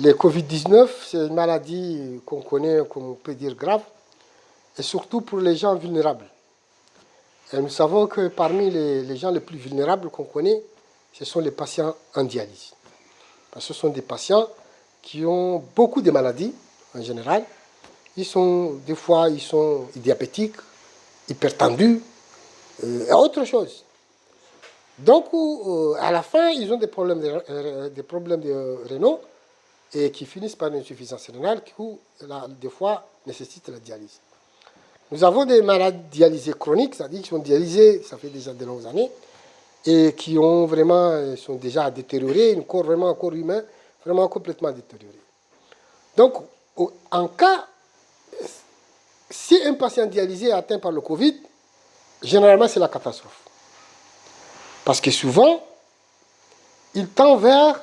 Le Covid-19, c'est une maladie qu'on connaît, qu'on peut dire grave, et surtout pour les gens vulnérables. Et nous savons que parmi les gens les plus vulnérables qu'on connaît, ce sont les patients en dialyse. Parce que ce sont des patients qui ont beaucoup de maladies, en général. Des fois, ils sont diabétiques, hypertendus, et autre chose. Donc, à la fin, ils ont des problèmes de rénaux et qui finissent par une insuffisance rénale qui, des fois, nécessitent la dialyse. Nous avons des malades dialysés chroniques, c'est-à-dire qui sont dialysés, ça fait déjà de longues années, et qui sont déjà détériorés, un corps humain vraiment complètement détérioré. Donc, en cas, si un patient dialysé est atteint par le Covid, généralement c'est la catastrophe. Parce que souvent, il tend vers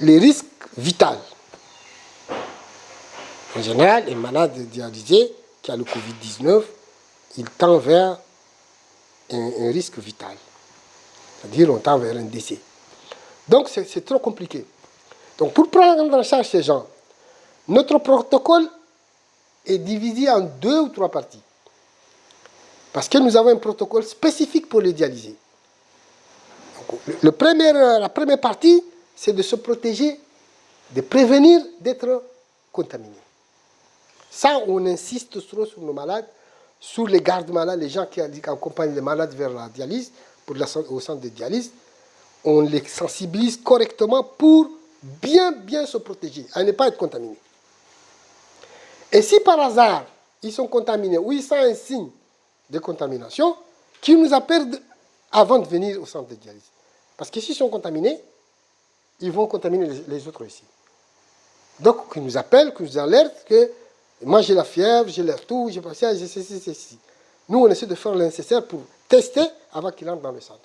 les risques vitaux. En général, un malade dialysé qui a le Covid-19, il tend vers un risque vital. C'est-à-dire, on tend vers un décès. Donc, c'est trop compliqué. Donc, pour prendre en charge ces gens, notre protocole est divisé en 2 ou 3 parties. Parce que nous avons un protocole spécifique pour les dialysés. Donc, la première partie, c'est de se protéger, de prévenir d'être contaminé. Ça, on insiste trop sur nos malades, sur les gardes-malades, les gens qui accompagnent les malades vers la dialyse, au centre de dialyse. On les sensibilise correctement pour bien se protéger, à ne pas être contaminés. Et si par hasard, ils sont contaminés ou ils sentent un signe de contamination, qu'ils nous appellent avant de venir au centre de dialyse. Parce que s'ils sont contaminés, ils vont contaminer les autres ici. Donc, qu'ils nous appellent, qu'ils nous alertent que moi j'ai la fièvre, j'ai l'air tout, j'ai pas ça, j'ai ceci. Nous, on essaie de faire le nécessaire pour tester avant qu'ils entrent dans le centre.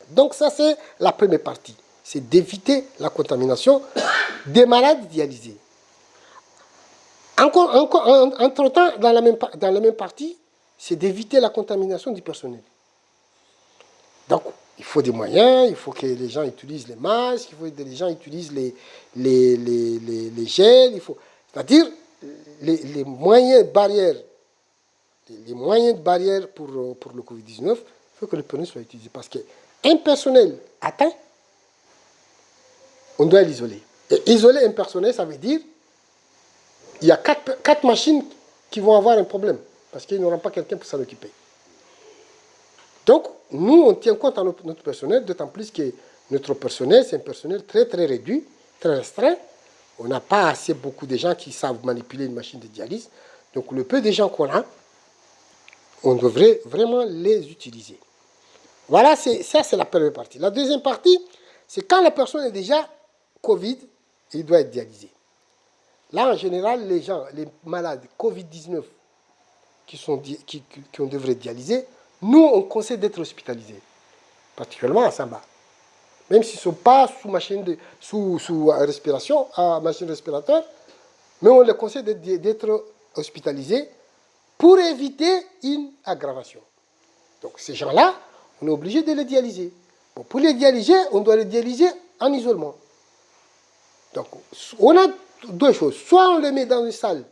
Donc ça, c'est la première partie. C'est d'éviter la contamination des malades dialysés. Entre-temps, dans la même partie, c'est d'éviter la contamination du personnel. Donc, il faut des moyens, il faut que les gens utilisent les masques, il faut que les gens utilisent les gels, c'est-à-dire les moyens de barrière pour le Covid-19, il faut que le personnel soit utilisé. Parce qu'un personnel atteint, on doit l'isoler. Et isoler un personnel, ça veut dire il y a 4 machines qui vont avoir un problème, parce qu'ils n'auront pas quelqu'un pour s'en occuper. Donc, nous, on tient compte à notre personnel, d'autant plus que notre personnel, c'est un personnel très, très réduit, très restreint. On n'a pas assez beaucoup de gens qui savent manipuler une machine de dialyse. Donc, le peu de gens qu'on a, on devrait vraiment les utiliser. Voilà, ça, c'est la première partie. La deuxième partie, c'est quand la personne est déjà Covid, il doit être dialysé. Là, en général, les malades Covid-19 qu'on devrait dialyser, nous, on conseille d'être hospitalisés, particulièrement à Samba. Même s'ils ne sont pas sous respiration, à machine respiratoire, mais on les conseille d'être hospitalisés pour éviter une aggravation. Donc ces gens-là, on est obligé de les dialyser. Bon, pour les dialyser, on doit les dialyser en isolement. Donc, on a 2 choses. Soit on les met dans une salle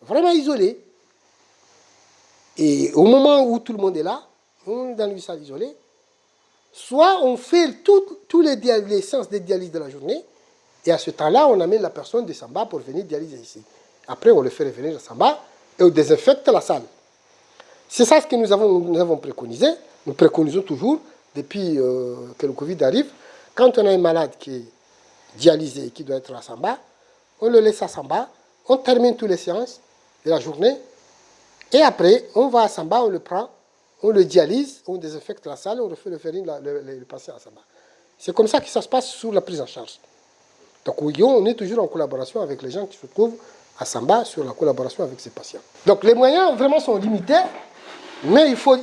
vraiment isolée, et au moment où tout le monde est là, on est dans une salle isolée, soit on fait tous les séances de dialyse de la journée, et à ce temps-là, on amène la personne de Samba pour venir dialyser ici. Après, on le fait revenir à Samba, et on désinfecte la salle. C'est ça ce que nous avons préconisé. Nous préconisons toujours, depuis que le Covid arrive, quand on a un malade qui est dialysé et qui doit être à Samba, on le laisse à Samba, on termine toutes les séances de la journée, et après, on va à Samba, on le prend, on le dialyse, on désinfecte la salle, on refait le patient à Samba. C'est comme ça que ça se passe sur la prise en charge. Donc, on est toujours en collaboration avec les gens qui se trouvent à Samba sur la collaboration avec ces patients. Donc, les moyens vraiment sont limités, mais il faut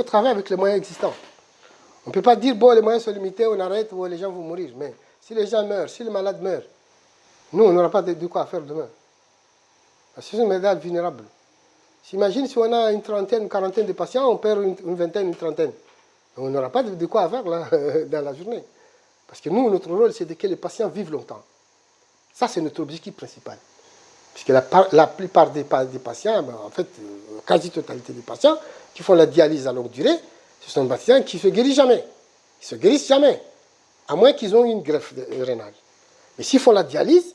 travailler avec les moyens existants. On ne peut pas dire, bon, les moyens sont limités, on arrête, bon, les gens vont mourir. Mais si les gens meurent, si les malades meurent, nous, on n'aura pas de quoi faire demain. Parce que c'est une maladie vulnérable. S'imagine si on a une trentaine, une quarantaine de patients, on perd une vingtaine, une trentaine. On n'aura pas de quoi faire là, dans la journée. Parce que nous, notre rôle, c'est que les patients vivent longtemps. Ça, c'est notre objectif principal. Puisque la plupart des patients, en fait, la quasi-totalité des patients qui font la dialyse à longue durée, ce sont des patients qui ne se guérissent jamais. Ils ne se guérissent jamais, à moins qu'ils aient une greffe rénale. Mais s'ils font la dialyse,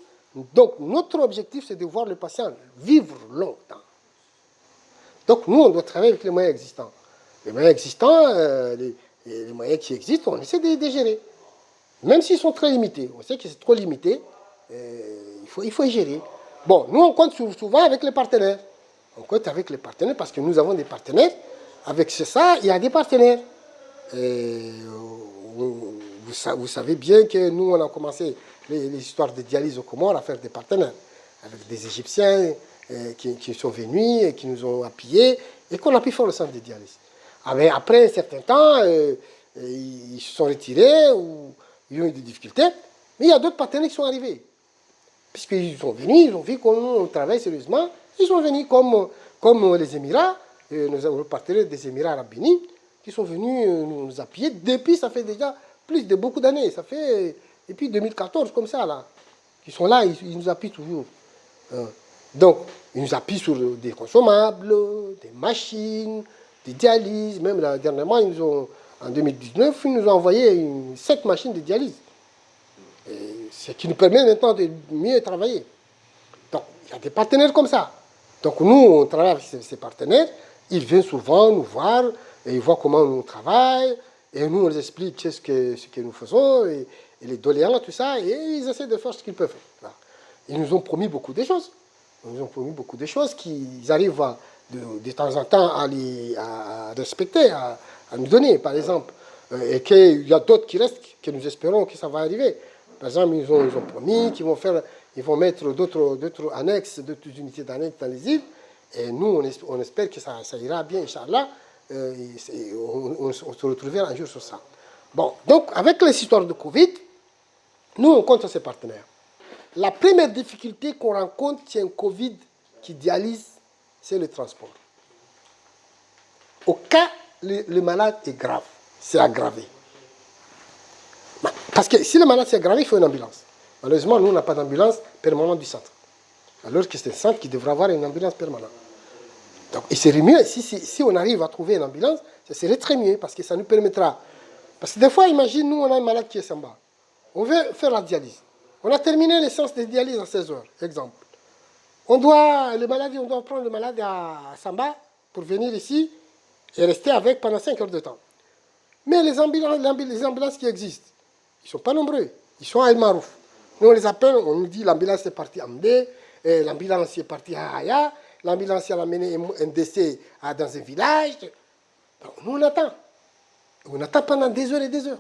donc notre objectif, c'est de voir le patient vivre longtemps. Donc nous, on doit travailler avec les moyens existants. Les moyens existants, les moyens qui existent, on essaie de les gérer. Même s'ils sont très limités. On sait que c'est trop limité, il faut y gérer. Bon, nous, on compte souvent avec les partenaires. On compte avec les partenaires parce que nous avons des partenaires. Avec ça, il y a des partenaires. Vous savez bien que nous, on a commencé les histoires de dialyse au Comores à faire des partenaires. Avec des Égyptiens qui sont venus et qui nous ont appuyés et qu'on a pu faire le centre de dialyse. Après un certain temps, ils se sont retirés ou ils ont eu des difficultés. Mais il y a d'autres partenaires qui sont arrivés. Puisqu'ils sont venus, ils ont vu qu'on travaille sérieusement. Ils sont venus comme les Émirats, nous avons le partenaire des Émirats arabes unis, qui sont venus nous appuyer. Depuis, ça fait déjà plus de beaucoup d'années. Ça fait depuis 2014, comme ça, là. Ils sont là, ils nous appuient toujours. Donc, ils nous appuient sur des consommables, des machines, des dialyses. Même là, dernièrement, en 2019, ils nous ont envoyé 7 machines de dialyse. Ce qui nous permet maintenant de mieux travailler. Donc, il y a des partenaires comme ça. Donc, nous, on travaille avec ces partenaires. Ils viennent souvent nous voir et ils voient comment nous travaillons. Et nous, on les explique ce que nous faisons, et les doléances, tout ça. Et ils essaient de faire ce qu'ils peuvent faire. Voilà. Ils nous ont promis beaucoup de choses. Ils nous ont promis beaucoup de choses qu'ils arrivent de temps en temps à respecter, à nous donner, par exemple. Et qu'il y a d'autres qui restent, que nous espérons que ça va arriver. Par exemple, ils ont promis qu'ils vont mettre d'autres annexes, d'autres unités d'annexes dans les îles. Et nous, on espère que ça ira bien, Inch'Allah. On se retrouvera un jour sur ça. Bon, donc, avec les histoires de Covid, nous, on compte sur ces partenaires. La première difficulté qu'on rencontre, c'est un Covid qui dialyse, c'est le transport. Au cas où le malade est grave, c'est aggravé. Parce que si le malade s'est aggravé, il faut une ambulance. Malheureusement, nous, on n'a pas d'ambulance permanente du centre. Alors que c'est un centre qui devrait avoir une ambulance permanente. Donc, il serait mieux, si on arrive à trouver une ambulance, ça serait très mieux, parce que ça nous permettra. Parce que des fois, imagine, nous, on a un malade qui est Samba. On veut faire la dialyse. On a terminé les séances de dialyse à 16 heures, exemple. On doit prendre le malade à Samba pour venir ici et rester avec pendant 5 heures de temps. Mais les ambulances qui existent, ils ne sont pas nombreux. Ils sont à El Marouf. Nous, on les appelle, on nous dit l'ambulance est partie à Mdé, l'ambulance est partie à Haya, l'ambulance a amené un décès dans un village. Donc, nous, on attend. On attend pendant des heures et des heures.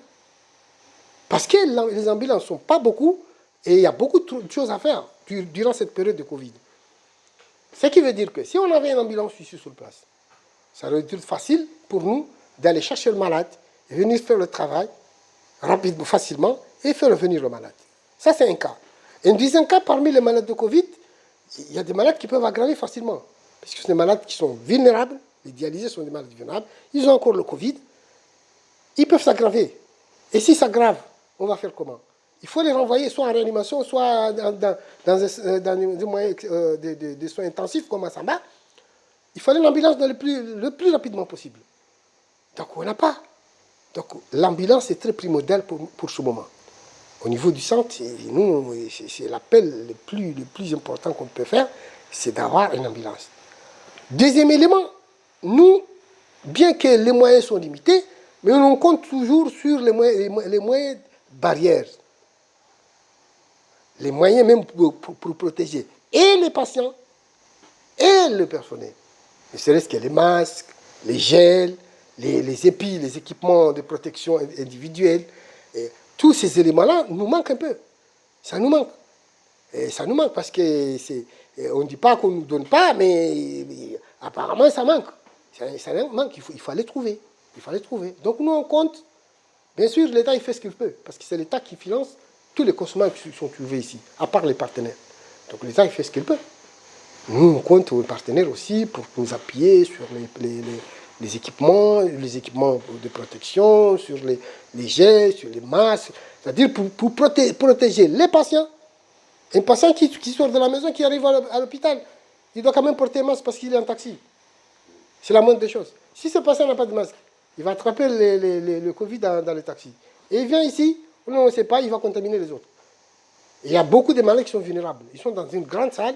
Parce que les ambulances ne sont pas beaucoup et il y a beaucoup de choses à faire durant cette période de Covid. Ce qui veut dire que si on avait une ambulance ici sur place, ça aurait été facile pour nous d'aller chercher le malade, et venir faire le travail rapidement, facilement, et faire revenir le malade. Ça, c'est un cas. Et un deuxième cas, parmi les malades de Covid, il y a des malades qui peuvent aggraver facilement. Parce que c'est des malades qui sont vulnérables, les dialysés sont des malades vulnérables, ils ont encore le Covid, ils peuvent s'aggraver. Et si ça s'aggrave, on va faire comment? Il faut les renvoyer soit en réanimation, soit dans des moyens de soins intensifs comme à Samba. Il fallait l'ambulance le plus rapidement possible. Donc on n'a pas. Donc l'ambulance est très primordiale pour ce moment. Au niveau du centre, nous, c'est l'appel le plus important qu'on peut faire, c'est d'avoir une ambulance. Deuxième élément, nous, bien que les moyens sont limités, mais on compte toujours sur les moyens barrières. Les moyens même pour protéger et les patients et le personnel. Ne serait-ce que les masques, les gels, les épis, les équipements de protection individuelle. Et tous ces éléments-là nous manquent un peu. Ça nous manque. Et ça nous manque parce que on ne dit pas qu'on ne nous donne pas, mais apparemment ça manque. Ça manque, il faut les trouver. Il faut les trouver. Donc nous on compte. Bien sûr, l'État il fait ce qu'il peut, parce que c'est l'État qui finance tous les consommables qui sont trouvés ici, à part les partenaires. Donc l'État il fait ce qu'il peut. Nous on compte aux partenaires aussi pour nous appuyer sur les équipements de protection, sur les gels, sur les masques, c'est-à-dire pour protéger les patients. Un patient qui sort de la maison, qui arrive à l'hôpital, il doit quand même porter un masque parce qu'il est en taxi. C'est la moindre des choses. Si ce patient n'a pas de masque, il va attraper le Covid dans le taxi. Et il vient ici, on ne sait pas, il va contaminer les autres. Et il y a beaucoup de malades qui sont vulnérables. Ils sont dans une grande salle.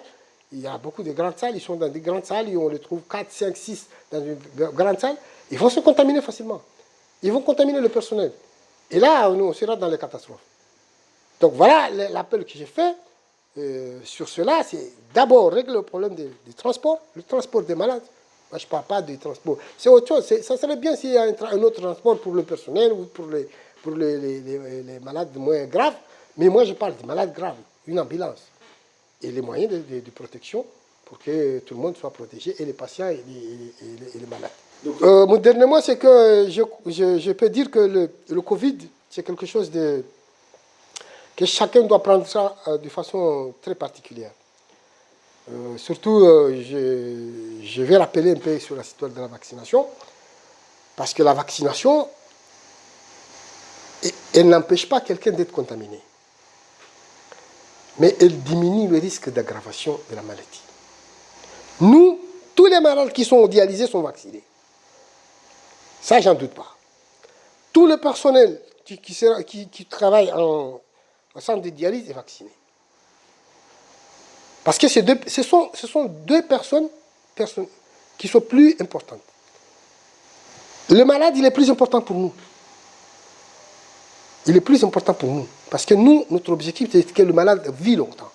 Il y a beaucoup de grandes salles. Ils sont dans des grandes salles. Et on les trouve 4, 5, 6 dans une grande salle. Ils vont se contaminer facilement. Ils vont contaminer le personnel. Et là, on sera dans les catastrophes. Donc voilà l'appel que j'ai fait sur cela. C'est d'abord régler le problème des transports, le transport des malades. Moi, je ne parle pas du transport. C'est autre chose. Ça serait bien s'il y a un autre transport pour le personnel ou pour les malades moins graves. Mais moi, je parle des malades graves, une ambulance. Et les moyens de protection pour que tout le monde soit protégé, et les patients et les malades. Mon dernier mot, c'est que je peux dire que le Covid, c'est quelque chose que chacun doit prendre ça de façon très particulière. Surtout, je vais rappeler un peu sur la histoire de la vaccination, parce que la vaccination, elle n'empêche pas quelqu'un d'être contaminé, mais elle diminue le risque d'aggravation de la maladie. Nous, tous les malades qui sont dialysés sont vaccinés. Ça, j'en doute pas. Tout le personnel qui travaille en centre de dialyse est vacciné. Parce que ce sont deux personnes qui sont plus importantes. Le malade, il est plus important pour nous. Il est plus important pour nous. Parce que nous, notre objectif, c'est que le malade vit longtemps.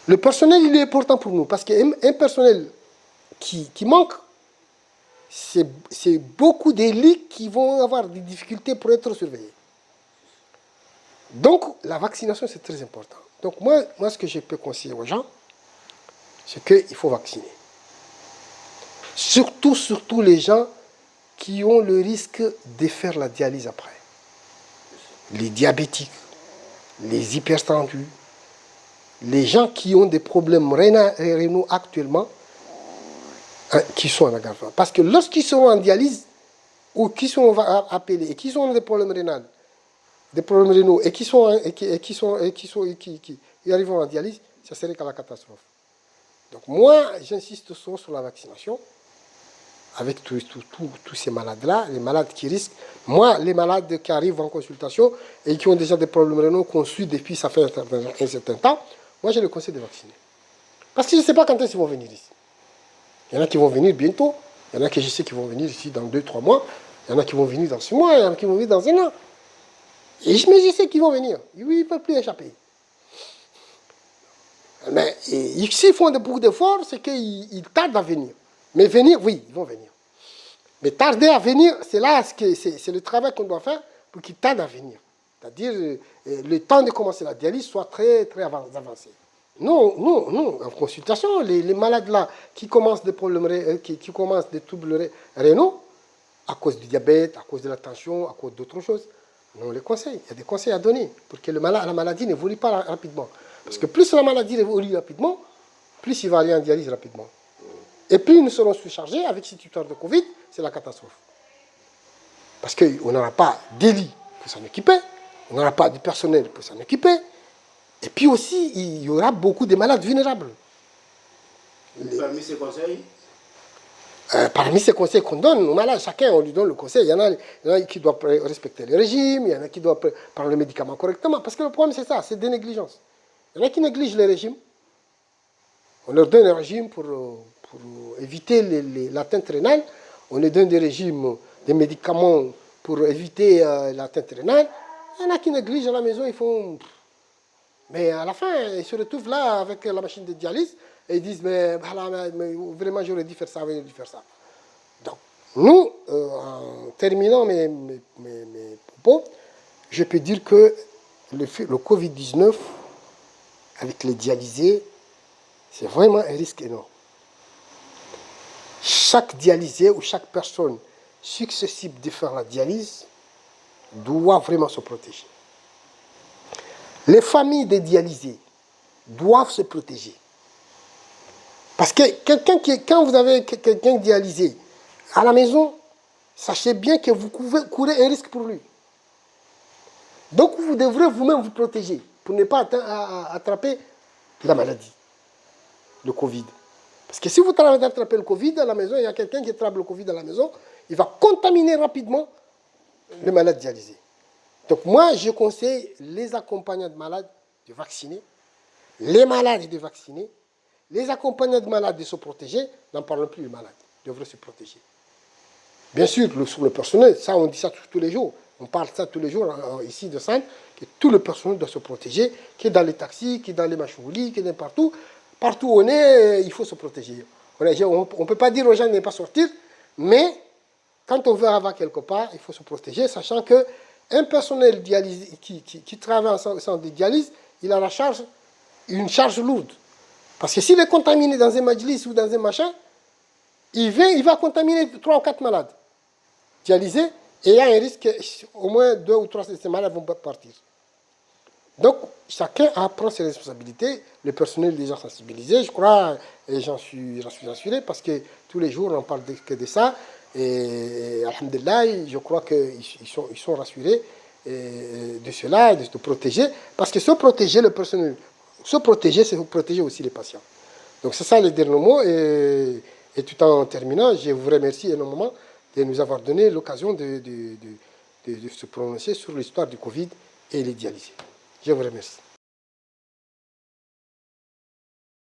Le personnel, il est important pour nous. Parce qu'un personnel qui manque, c'est beaucoup d'élites qui vont avoir des difficultés pour être surveillés. Donc, la vaccination, c'est très important. Donc, moi, ce que je peux conseiller aux gens, c'est qu'il faut vacciner. Surtout les gens qui ont le risque de faire la dialyse après. Les diabétiques, les hypertendus, les gens qui ont des problèmes rénaux actuellement, qui sont en aggravation. Parce que lorsqu'ils seront en dialyse, ou qui sont appelés, et qui ont des problèmes rénaux, et qui arriveront en dialyse, ça serait qu'à la catastrophe. Donc moi, j'insiste sur la vaccination, avec tous ces malades-là, les malades qui risquent. Moi, les malades qui arrivent en consultation et qui ont déjà des problèmes rénaux qu'on suit depuis ça fait un certain temps, moi, je les conseille de vacciner. Parce que je ne sais pas quand est-ce qu'ils vont venir ici. Il y en a qui vont venir bientôt, il y en a que je sais qui vont venir ici dans 2-3 mois, il y en a qui vont venir dans 6 mois, il y en a qui vont venir dans 1 an. Mais je sais qu'ils vont venir. Oui, ils ne peuvent plus échapper. Mais s'ils font beaucoup d'efforts, c'est qu'ils tardent à venir. Mais venir, oui, ils vont venir. Mais tarder à venir, c'est le travail qu'on doit faire pour qu'ils tardent à venir. C'est-à-dire, le temps de commencer la dialyse soit très, très avancé. Non, en consultation, les malades là qui commencent des problèmes, qui commencent des troubles rénaux, à cause du diabète, à cause de la tension, à cause d'autres choses, on les conseille. Il y a des conseils à donner pour que la maladie n'évolue pas rapidement. Parce que plus la maladie évolue rapidement, plus il va aller en dialyse rapidement. Et plus nous serons surchargés avec cette histoire de Covid, c'est la catastrophe. Parce qu'on n'aura pas d'élite pour s'en occuper, on n'aura pas de personnel pour s'en occuper, et puis aussi, il y aura beaucoup de malades vulnérables. Parmi ces conseils Parmi ces conseils qu'on donne aux malades, chacun, on lui donne le conseil. Il y en a qui doivent respecter le régime, il y en a qui doivent prendre le médicament correctement. Parce que le problème, c'est ça, c'est des négligences. Il y en a qui négligent le régime. On leur donne un régime pour éviter l'atteinte rénale. On leur donne des régimes, des médicaments pour éviter l'atteinte rénale. Il y en a qui négligent à la maison, ils font... Mais à la fin, ils se retrouvent là avec la machine de dialyse et ils disent mais vraiment j'aurais dû faire ça, j'aurais dû faire ça. Donc, nous, en terminant mes propos, je peux dire que le Covid-19, avec les dialysés, c'est vraiment un risque énorme. Chaque dialysé ou chaque personne susceptible de faire la dialyse doit vraiment se protéger. Les familles des dialysés doivent se protéger. Parce que quand vous avez quelqu'un dialysé à la maison, sachez bien que vous courez un risque pour lui. Donc vous devrez vous-même vous protéger pour ne pas attraper la maladie, le Covid. Parce que si vous attrapez le Covid à la maison, il y a quelqu'un qui attrape le Covid à la maison, il va contaminer rapidement les malades dialysés. Donc moi, je conseille les accompagnants de malades de vacciner, les malades de vacciner, les accompagnants de malades de se protéger, n'en parlons plus, les malades devraient se protéger. Bien sûr, sur le personnel, ça on dit ça tous les jours, on parle ça tous les jours ici de Sainte, que tout le personnel doit se protéger, qui est dans les taxis, qui est dans les machines, qui est partout, partout où on est, il faut se protéger. On ne peut pas dire aux gens de ne pas sortir, mais quand on veut avoir quelque part, il faut se protéger, sachant qu'un personnel qui travaille en centre de dialyse, il a une charge lourde. Parce que s'il est contaminé dans un majlis ou dans un machin, il va contaminer 3 ou 4 malades dialysés, et il y a un risque qu'au moins 2 ou 3 de ces malades vont partir. Donc, chacun prend ses responsabilités. Le personnel est déjà sensibilisé, je crois, et j'en suis assuré, parce que tous les jours, on parle que de ça. Et alhamdulillah, je crois qu'ils sont rassurés de cela, de se protéger. Parce que se protéger, le personnel, se protéger, c'est protéger aussi les patients. Donc, c'est ça les derniers mots. Et tout en terminant, je vous remercie énormément de nous avoir donné l'occasion de se prononcer sur l'histoire du Covid et les dialysés. Je vous remercie.